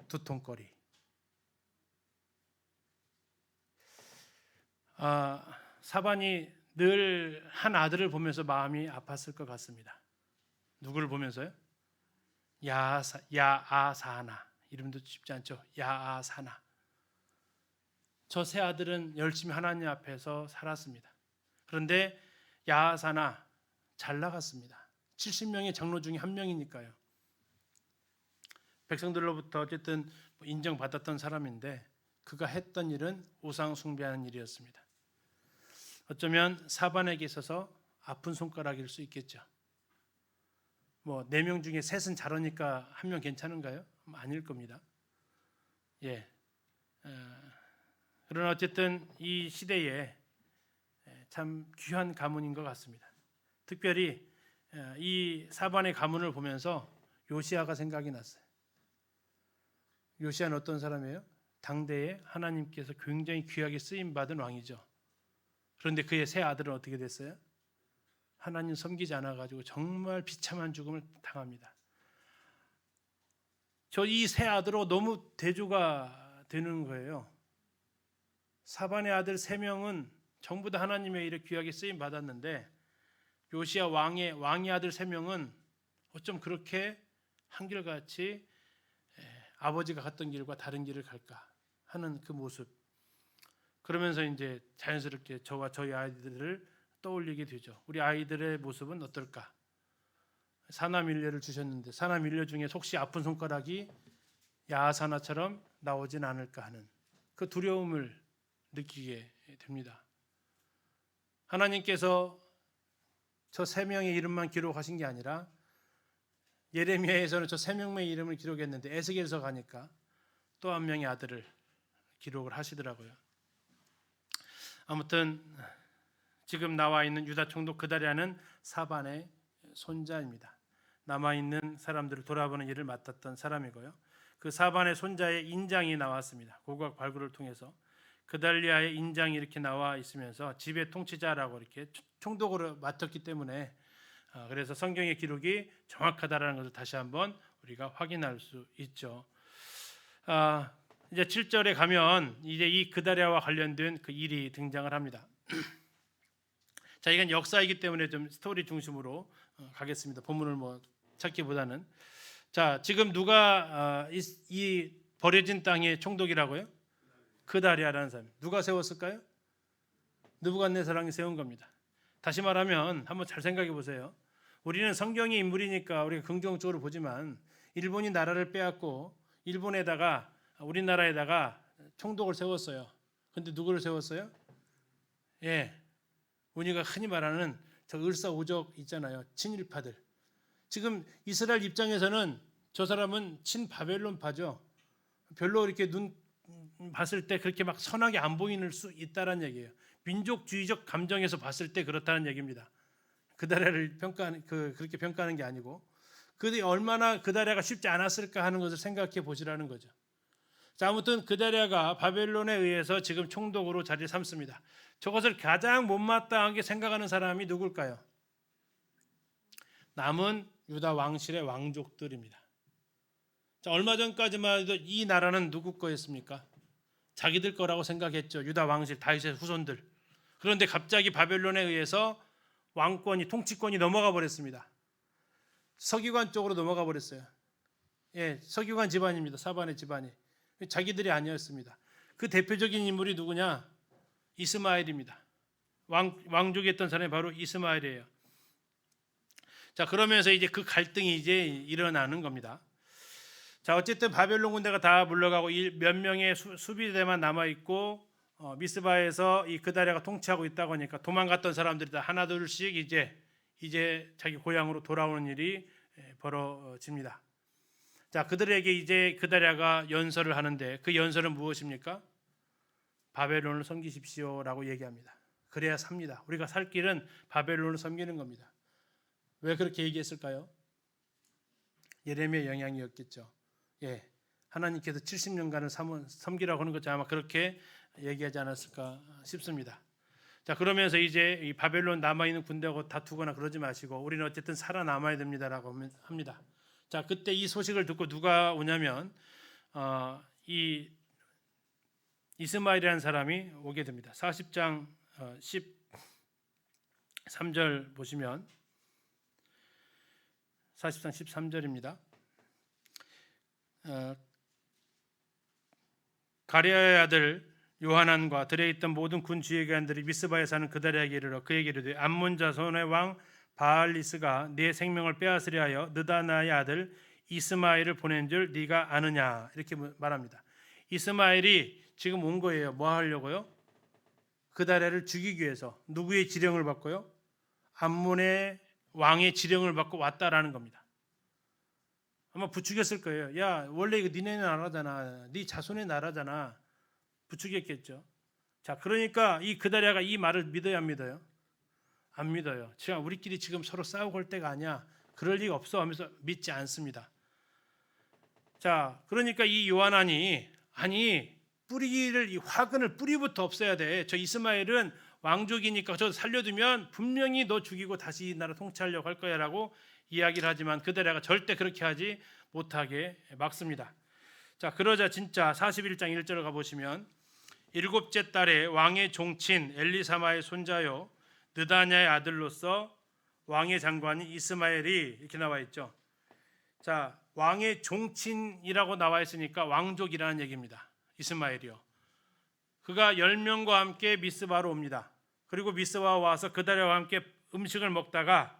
두통거리. 사반이 늘 한 아들을 보면서 마음이 아팠을 것 같습니다. 누구를 보면서요? 야아사나. 이름도 쉽지 않죠. 야아사나. 저 세 아들은 열심히 하나님 앞에서 살았습니다. 그런데 야아사나 잘 나갔습니다. 70명의 장로 중에 한 명이니까요. 백성들로부터 어쨌든 인정받았던 사람인데 그가 했던 일은 우상 숭배하는 일이었습니다. 어쩌면 사반에게 있어서 아픈 손가락일 수 있겠죠. 뭐 4명 중에 셋은 잘하니까 1명 괜찮은가요? 아닐 겁니다. 예. 그러나 어쨌든 이 시대에 참 귀한 가문인 것 같습니다. 특별히 이 사반의 가문을 보면서 요시야가 생각이 났어요. 요시야는 어떤 사람이에요? 당대에 하나님께서 굉장히 귀하게 쓰임 받은 왕이죠. 그런데 그의 세 아들은 어떻게 됐어요? 하나님 섬기지 않아 가지고 정말 비참한 죽음을 당합니다. 저 이 세 아들로 너무 대조가 되는 거예요. 사반의 아들 3명은 전부 다 하나님의 일에 귀하게 쓰임 받았는데 요시야 왕의 아들 3명은 어쩜 그렇게 한결같이 아버지가 갔던 길과 다른 길을 갈까 하는 그 모습. 그러면서 이제 자연스럽게 저와 저희 아이들을 떠올리게 되죠. 우리 아이들의 모습은 어떨까? 사나밀려를 주셨는데 사나밀려 중에 혹시 아픈 손가락이 야사나처럼 나오진 않을까 하는 그 두려움을 느끼게 됩니다. 하나님께서 저 3명의 이름만 기록하신 게 아니라 예레미야에서는 저 3명의 이름을 기록했는데 에스겔서 가니까 또 한 명의 아들을 기록을 하시더라고요. 아무튼 지금 나와 있는 유다 총독 그다랴는 사반의 손자입니다. 남아있는 사람들을 돌아보는 일을 맡았던 사람이고요. 그 사반의 손자의 인장이 나왔습니다. 고고학 발굴을 통해서 그달리아의 인장이 이렇게 나와 있으면서 지배 통치자라고 이렇게 총독으로 맡았기 때문에 그래서 성경의 기록이 정확하다라는 것을 다시 한번 우리가 확인할 수 있죠. 이제 7절에 가면 이제 이 그다랴와 관련된 그 일이 등장을 합니다. 자, 이건 역사이기 때문에 좀 스토리 중심으로 가겠습니다. 본문을 뭐 찾기보다는. 자, 지금 누가 이 버려진 땅의 총독이라고요? 그다랴라는 사람. 누가 세웠을까요? 느부갓네살왕이 세운 겁니다. 다시 말하면 한번 잘 생각해 보세요. 우리는 성경의 인물이니까 우리가 긍정적으로 보지만 일본이 나라를 빼앗고 일본에다가 우리나라에다가 총독을 세웠어요. 근데 누구를 세웠어요? 예, 우리가 흔히 말하는 저 을사오적 있잖아요. 친일파들. 지금 이스라엘 입장에서는 저 사람은 친바벨론파죠. 별로 이렇게 눈 봤을 때 그렇게 막 선하게 안 보이는 수 있다는 얘기예요. 민족주의적 감정에서 봤을 때 그렇다는 얘기입니다. 그다랴를 그렇게 평가하는 게 아니고 그들이 얼마나 그다랴가 쉽지 않았을까 하는 것을 생각해 보시라는 거죠. 자, 아무튼 그다랴가 바벨론에 의해서 지금 총독으로 자리를 삼습니다. 저것을 가장 못마땅하게 생각하는 사람이 누굴까요? 남은 유다 왕실의 왕족들입니다. 자, 얼마 전까지만 해도 이 나라는 누구 거였습니까? 자기들 거라고 생각했죠. 유다 왕실 다윗의 후손들. 그런데 갑자기 바벨론에 의해서 왕권이 통치권이 넘어가 버렸습니다. 서기관 쪽으로 넘어가 버렸어요. 예, 서기관 집안입니다. 사반의 집안이. 자기들이 아니었습니다. 그 대표적인 인물이 누구냐? 이스마엘입니다. 왕족이었던 사람이 바로 이스마엘이에요. 자, 그러면서 이제 그 갈등이 이제 일어나는 겁니다. 자, 어쨌든 바벨론 군대가 다 물러가고 몇 명의 수비대만 남아 있고 미스바에서 이 그다랴가 통치하고 있다고 하니까 도망갔던 사람들이 다 하나둘씩 이제 자기 고향으로 돌아오는 일이 벌어집니다. 자, 그들에게 이제 그다랴가 연설을 하는데 그 연설은 무엇입니까? 바벨론을 섬기십시오라고 얘기합니다. 그래야 삽니다. 우리가 살 길은 바벨론을 섬기는 겁니다. 왜 그렇게 얘기했을까요? 예레미야 영향이었겠죠. 예, 하나님께서 70년간을 섬기라고 하는 것이 아마 그렇게 얘기하지 않았을까 싶습니다. 자, 그러면서 이제 이 바벨론 남아 있는 군대하고 다투거나 그러지 마시고 우리는 어쨌든 살아남아야 됩니다라고 합니다. 자, 그때 이 소식을 듣고 누가 오냐면 이 이스마엘이라는 사람이 오게 됩니다. 40장 13절 보시면 40장 13절입니다. 가랴의 아들 요하난과 들에 있던 모든 군 주의관들이 미스바에 사는 그다랴에게 이르러 그에게 이르되 암몬 자손의 왕 바알리스가 네 생명을 빼앗으려 하여 느다나의 아들 이스마엘을 보낸 줄 네가 아느냐, 이렇게 말합니다. 이스마엘이 지금 온 거예요. 뭐 하려고요? 그다랴를 죽이기 위해서. 누구의 지령을 받고요? 암몬의 왕의 지령을 받고 왔다라는 겁니다. 아마 부추겼을 거예요. 야, 원래 이거 니네 나라잖아. 네 자손의 나라잖아. 부추겼겠죠. 자, 그러니까 이 그다랴가 이 말을 믿어야 안 믿어요? 안 믿어요. 제가 우리끼리 지금 서로 싸우고 할 때가 아니야. 그럴 리가 없어 하면서 믿지 않습니다. 자, 그러니까 이 요하난이 아니 뿌리를 이 화근을 뿌리부터 없애야 돼. 저 이스마엘은 왕족이니까 저 살려두면 분명히 너 죽이고 다시 이 나라 통치하려고 할 거야라고 이야기를 하지만 그다랴가 절대 그렇게 하지 못하게 막습니다. 자, 그러자 진짜 41장 1절을 가보시면 일곱째 달에 왕의 종친 엘리사마의 손자요 느다냐의 아들로서 왕의 장관이 이스마엘이 이렇게 나와 있죠. 자, 왕의 종친이라고 나와 있으니까 왕족이라는 얘기입니다. 이스마엘이요. 그가 10명과 함께 미스바로 옵니다. 그리고 미스바와 와서 그다랴와 함께 음식을 먹다가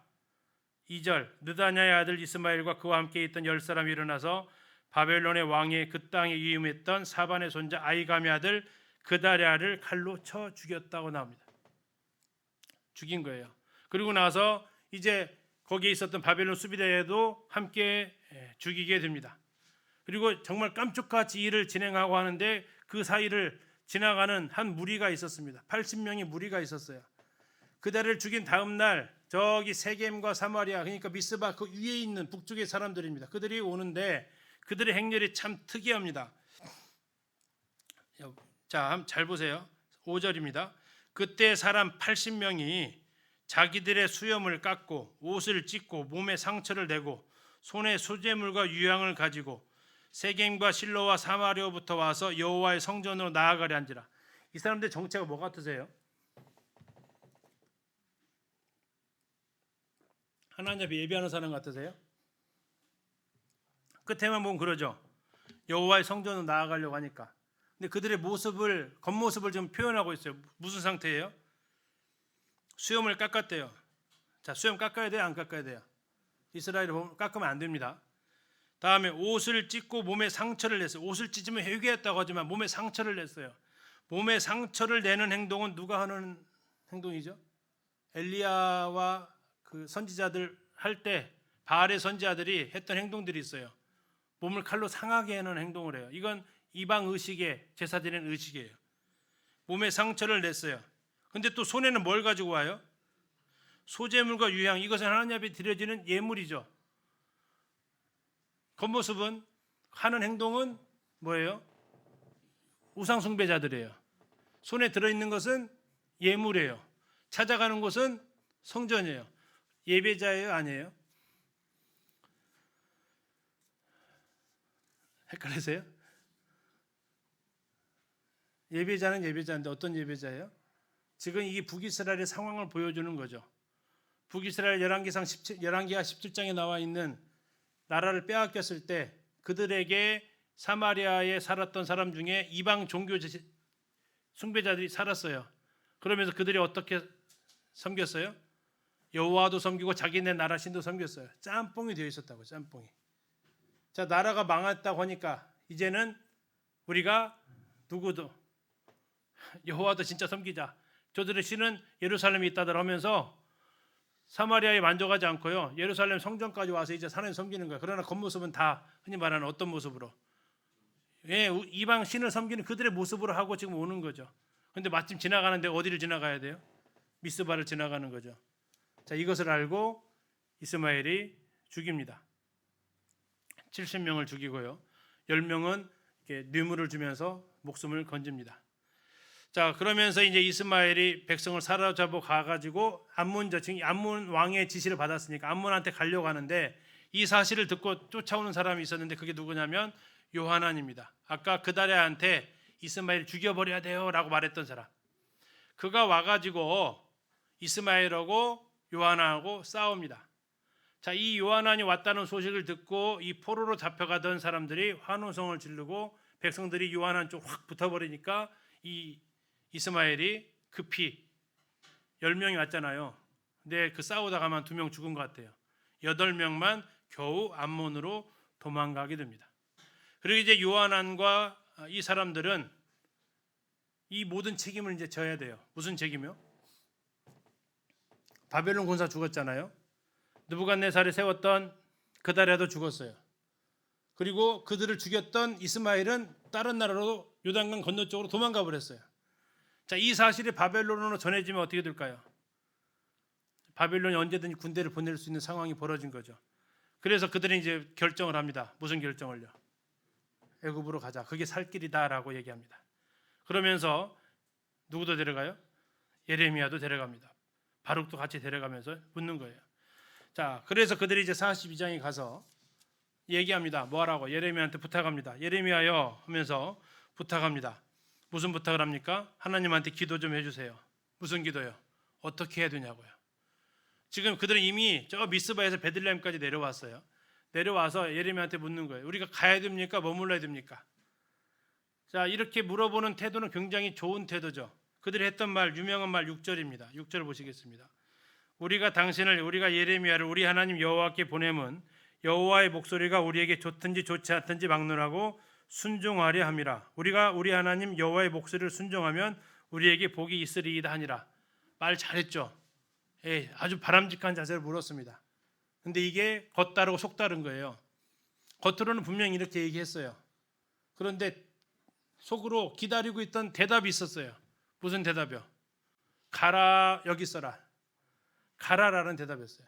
2절 느다냐의 아들 이스마엘과 그와 함께 있던 10사람이 일어나서 바벨론의 왕의 그 땅에 위임했던 사반의 손자 아이감의 아들 그다랴를 칼로 쳐 죽였다고 나옵니다. 죽인 거예요. 그리고 나서 이제 거기에 있었던 바벨론 수비대에도 함께 죽이게 됩니다. 그리고 정말 깜짝같이 일을 진행하고 하는데 그 사이를 지나가는 한 무리가 있었습니다. 80명의 무리가 있었어요. 그다랴를 죽인 다음 날 저기 세겜과 사마리아, 그러니까 미스바 그 위에 있는 북쪽의 사람들입니다. 그들이 오는데 그들의 행렬이 참 특이합니다. 자, 잘 보세요. 5절입니다. 그때 사람 80명이 자기들의 수염을 깎고 옷을 찢고 몸에 상처를 내고 손에 소재물과 유향을 가지고 세겜과 실로와 사마리아부터 와서 여호와의 성전으로 나아가려 한지라. 이 사람들 정체가 뭐 같으세요? 하나님 앞에 예배하는 사람 같으세요? 끝에만 보면 그러죠. 여호와의 성전으로 나아가려고 하니까. 근데 그들의 모습을 겉모습을 좀 표현하고 있어요. 무슨 상태예요? 수염을 깎았대요. 자, 수염 깎아야 돼요? 안 깎아야 돼요? 이스라엘을 보면 깎으면 안 됩니다. 다음에 옷을 찢고 몸에 상처를 냈어요. 옷을 찢으면 회개했다고 하지만 몸에 상처를 냈어요. 몸에 상처를 내는 행동은 누가 하는 행동이죠? 엘리야와 그 선지자들 할 때 바알의 선지자들이 했던 행동들이 있어요. 몸을 칼로 상하게 하는 행동을 해요. 이건 이방 의식의 제사 드리는 의식이에요. 몸에 상처를 냈어요. 근데 또 손에는 뭘 가지고 와요? 소재물과 유향. 이것은 하나님 앞에 드려지는 예물이죠. 겉모습은 하는 행동은 뭐예요? 우상 숭배자들이에요. 손에 들어있는 것은 예물이에요. 찾아가는 곳은 성전이에요. 예배자예요? 아니에요? 헷갈리세요? 예배자는 예배자인데 어떤 예배자예요? 지금 이게 북이스라엘의 상황을 보여주는 거죠. 북이스라엘 열왕기가 17장에 나와 있는 나라를 빼앗겼을 때 그들에게 사마리아에 살았던 사람 중에 이방 종교 숭배자들이 살았어요. 그러면서 그들이 어떻게 섬겼어요? 여호와도 섬기고 자기네 나라 신도 섬겼어요. 짬뽕이 되어 있었다고. 짬뽕이. 자, 나라가 망했다고 하니까 이제는 우리가 누구도 여호와도 진짜 섬기자. 저들의 신은 예루살렘에 있다들 하면서 사마리아에 만족하지 않고요. 예루살렘 성전까지 와서 이제 하나님 섬기는 거예요. 그러나 겉모습은 다 흔히 말하는 어떤 모습으로? 예, 이방 신을 섬기는 그들의 모습으로 하고 지금 오는 거죠. 근데 마침 지나가는데 어디를 지나가야 돼요? 미스바를 지나가는 거죠. 자, 이것을 알고 이스마엘이 죽입니다. 70명을 죽이고요. 10명은 이렇게 뇌물을 주면서 목숨을 건집니다. 자, 그러면서 이제 이스마엘이 백성을 사로잡아 가가지고 암몬 왕의 지시를 받았으니까 암몬한테 가려고 하는데 이 사실을 듣고 쫓아오는 사람이 있었는데 그게 누구냐면 요하난입니다. 아까 그다랴한테 이스마엘 죽여버려야 돼요라고 말했던 사람. 그가 와가지고 이스마엘하고 요하난하고 싸웁니다. 자, 이 요한안이 왔다는 소식을 듣고 이 포로로 잡혀가던 사람들이 환호성을 지르고 백성들이 요한안 쪽 확 붙어버리니까 이 이스마엘이 급히 10명이 왔잖아요. 근데 그 싸우다가만 2명 죽은 것 같아요. 8명만 겨우 암몬으로 도망가게 됩니다. 그리고 이제 요한안과 이 사람들은 이 모든 책임을 이제 져야 돼요. 무슨 책임이요? 바벨론 군사 죽었잖아요. 느부갓네살이 세웠던 그다리아도 죽었어요. 그리고 그들을 죽였던 이스마엘은 다른 나라로 요단강 건너쪽으로 도망가 버렸어요. 자, 이 사실이 바벨론으로 전해지면 어떻게 될까요? 바벨론이 언제든지 군대를 보낼 수 있는 상황이 벌어진 거죠. 그래서 그들이 이제 결정을 합니다. 무슨 결정을요? 애굽으로 가자. 그게 살 길이다라고 얘기합니다. 그러면서 누구도 데려가요? 예레미야도 데려갑니다. 바룩도 같이 데려가면서 묻는 거예요. 자, 그래서 그들이 이제 42장에 가서 얘기합니다. 뭐 하라고? 예레미야한테 부탁합니다. 예레미야요 하면서 부탁합니다. 무슨 부탁을 합니까? 하나님한테 기도 좀 해주세요. 무슨 기도요? 어떻게 해야 되냐고요. 지금 그들은 이미 저 미스바에서 베들레헴까지 내려왔어요. 내려와서 예레미야한테 묻는 거예요. 우리가 가야 됩니까? 머물러야 됩니까? 자, 이렇게 물어보는 태도는 굉장히 좋은 태도죠. 그들이 했던 말, 유명한 말 6절입니다. 6절 보시겠습니다. 우리가 예레미야를 우리 하나님 여호와께 보내면 여호와의 목소리가 우리에게 좋든지 좋지 않든지 막론하고 순종하려 함이라. 우리가 우리 하나님 여호와의 목소리를 순종하면 우리에게 복이 있으리이다 하니라. 말 잘했죠. 아주 바람직한 자세를 물었습니다. 근데 이게 겉다르고 속다른 거예요. 겉으로는 분명히 이렇게 얘기했어요. 그런데 속으로 기다리고 있던 대답이 있었어요. 무슨 대답이요? 가라, 여기 있어라. 가라라는 대답이었어요.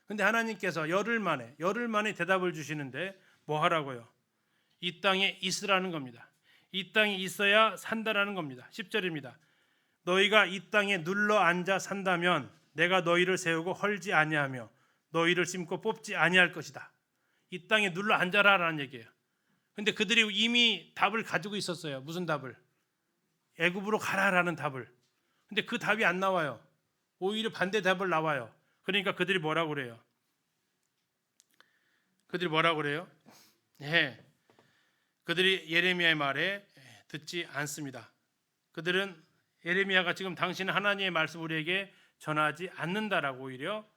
근데 하나님께서 열흘 만에 대답을 주시는데 뭐 하라고요? 이 땅에 있으라는 겁니다. 이 땅에 있어야 산다라는 겁니다. 10절입니다. 너희가 이 땅에 눌러 앉아 산다면 내가 너희를 세우고 헐지 아니하며 너희를 심고 뽑지 아니할 것이다. 이 땅에 눌러 앉아라라는 얘기예요. 근데 그들이 이미 답을 가지고 있었어요. 무슨 답을? 애굽으로 가라라는 답을. 근데 그 답이 안 나와요. 오히려 반대 답을 나와요. 그러니까 그들이 뭐라고 그래요? 그들이 예레미야의 말에 듣지 않습니다. 그들은 예레미야가 지금 당신은 하나님의 말씀 우리에게 전하지 않는다라고 오히려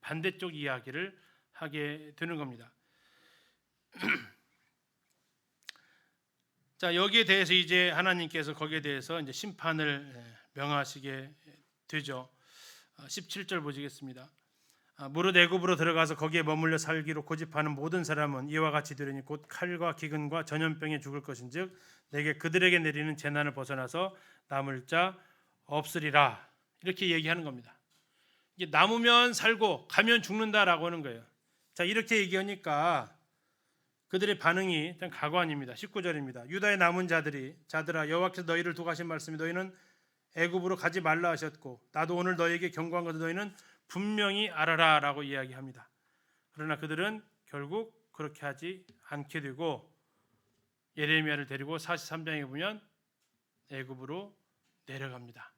반대쪽 이야기를 하게 되는 겁니다. 자, 여기에 대해서 이제 하나님께서 거기에 대해서 이제 심판을 명하시게 되죠. 17절 보시겠습니다. 무릇 애굽으로 들어가서 거기에 머물러 살기로 고집하는 모든 사람은 이와 같이 되리니 곧 칼과 기근과 전염병에 죽을 것인즉 내게 그들에게 내리는 재난을 벗어나서 남을 자 없으리라. 이렇게 얘기하는 겁니다. 이게 남으면 살고 가면 죽는다라고 하는 거예요. 자, 이렇게 얘기하니까 그들의 반응이 참 가관입니다. 19절입니다. 유다의 남은 자들아 여호와께서 너희를 두고 하신 말씀이 너희는 애굽으로 가지 말라 하셨고 나도 오늘 너희에게 경고한 것을 너희는 분명히 알아라라고 이야기합니다. 그러나 그들은 결국 그렇게 하지 않게 되고 예레미야를 데리고 43장에 보면 애굽으로 내려갑니다.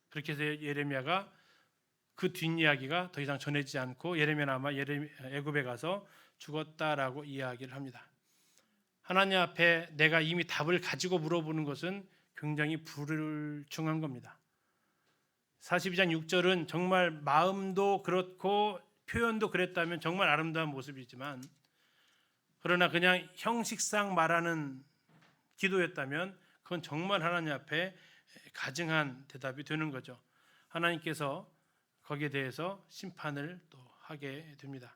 그렇게 해서 예레미야가 그 뒷이야기가 더 이상 전해지지 않고 예레미야는 아마 애굽에 가서 죽었다라고 이야기를 합니다. 하나님 앞에 내가 이미 답을 가지고 물어보는 것은 굉장히 불충한 겁니다. 42장 6절은 정말 마음도 그렇고 표현도 그랬다면 정말 아름다운 모습이지만 그러나 그냥 형식상 말하는 기도였다면 그건 정말 하나님 앞에 가증한 대답이 되는 거죠. 하나님께서 거기에 대해서 심판을 또 하게 됩니다.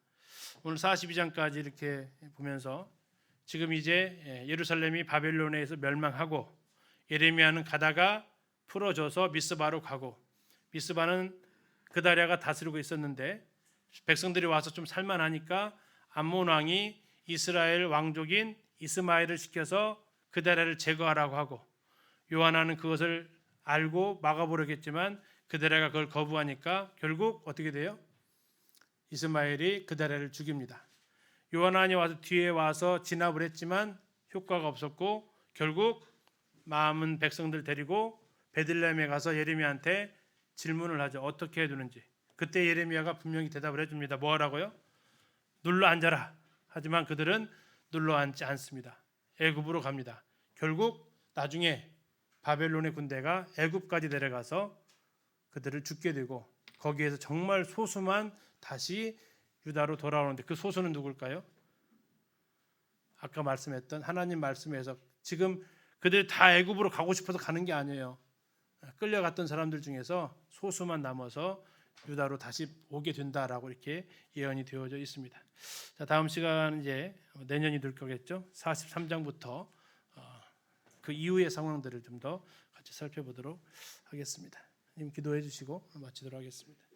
오늘 42장까지 이렇게 보면서 지금 이제 예루살렘이 바벨론에서 멸망하고 예레미야는 가다가 풀어져서 미스바로 가고 미스바는 그다리아가 다스리고 있었는데 백성들이 와서 좀 살만하니까 암몬 왕이 이스라엘 왕족인 이스마엘을 시켜서 그다리아를 제거하라고 하고 요하나는 그것을 알고 막아보려겠지만 그다리아가 그걸 거부하니까 결국 어떻게 돼요? 이스마엘이 그다리아를 죽입니다. 요하나니 와서 뒤에 와서 진압을 했지만 효과가 없었고 결국 남은 백성들 데리고 베들레헴에 가서 예레미야한테 질문을 하죠. 어떻게 해야 되는지. 그때 예레미야가 분명히 대답을 해줍니다. 뭐 하라고요? 눌러 앉아라. 하지만 그들은 눌러 앉지 않습니다. 애굽으로 갑니다. 결국 나중에 바벨론의 군대가 애굽까지 내려가서 그들을 죽게 되고 거기에서 정말 소수만 다시 유다로 돌아오는데 그 소수는 누굴까요? 아까 말씀했던 하나님 말씀에서 지금 그들 다 애굽으로 가고 싶어서 가는 게 아니에요. 끌려갔던 사람들 중에서 소수만 남아서 유다로 다시 오게 된다라고 이렇게 예언이 되어져 있습니다. 자, 다음 시간 이제 내년이 될 거겠죠. 43장부터 그 이후의 상황들을 좀 더 같이 살펴보도록 하겠습니다. 님 기도해 주시고 마치도록 하겠습니다.